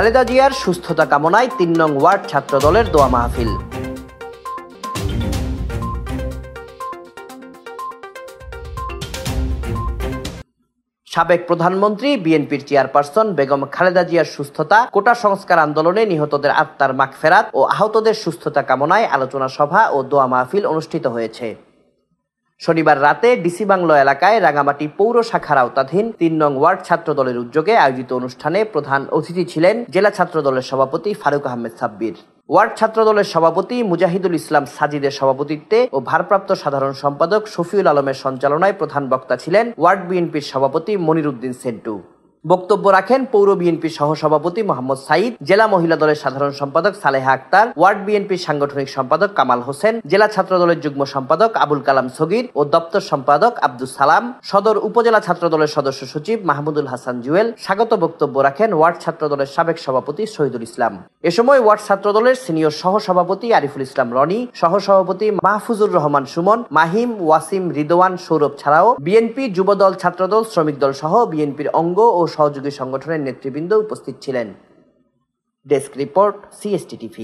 খালেদা জিয়ার সুস্থতা কামনায় ৩ নং ওয়ার্ড ছাত্রদলের দোয়া মাহফিল। সাবেক প্রধানমন্ত্রী বিএনপির চেয়ারপারসন বেগম খালেদা জিয়ার সুস্থতা, কোটা সংস্কার আন্দোলনে নিহতদের আত্মার মাগফেরাত ও আহতদের সুস্থতা কামনায় আলোচনা সভা ও দোয়া মাহফিল অনুষ্ঠিত হয়েছে। শনিবার রাতে ডিসি বাংলো এলাকায় রাঙামাটি পৌর শাখার আওতাধীন ৩ নং ওয়ার্ড ছাত্রদলের উদ্যোগে আয়োজিত অনুষ্ঠানে প্রধান অতিথি ছিলেন জেলা ছাত্রদলের সভাপতি ফারুক আহমেদ সাব্বির। ওয়ার্ড ছাত্রদলের সভাপতি মুজাহিদুল ইসলাম সাজিদের সভাপতিত্বে ও ভারপ্রাপ্ত সাধারণ সম্পাদক শফিউল আলমের সঞ্চালনায় প্রধান বক্তা ছিলেন ওয়ার্ড বিএনপির সভাপতি মনির উদ্দিন সেন্টু। বক্তব্য রাখেন পৌর বিএনপির সহসভাপতি মোহাম্মদ সাইদ, জেলা মহিলা দলের সাধারণ সম্পাদক সালেহা আক্তার, ওয়ার্ড বিএনপির সাংগঠনিক সম্পাদক কামাল হোসেন, জেলা ছাত্রদলের যুগ্ম সম্পাদক আবুল কালাম সগীর ও দপ্তর সম্পাদক আব্দুস সালাম, সদর উপজেলা ছাত্রদলের সদস্য সচিব মাহমুদুল হাসান জুয়েল। স্বাগত বক্তব্য রাখেন ওয়ার্ড ছাত্রদলের সাবেক সভাপতি শহীদুল ইসলাম। এ সময় ওয়ার্ড ছাত্রদলের সিনিয়র সহসভাপতি আরিফুল ইসলাম রনি, সহসভাপতি মাহফুজুর রহমান সুমন, মাহিম, ওয়াসিম, রিদওয়ান, সৌরভ ছাড়াও বিএনপি, যুবদল, ছাত্রদল, শ্রমিক দল সহ বিএনপির অঙ্গ ও সহযোগী সংগঠনের নেতৃবৃন্দ উপস্থিত ছিলেন। Desk report, CST TV।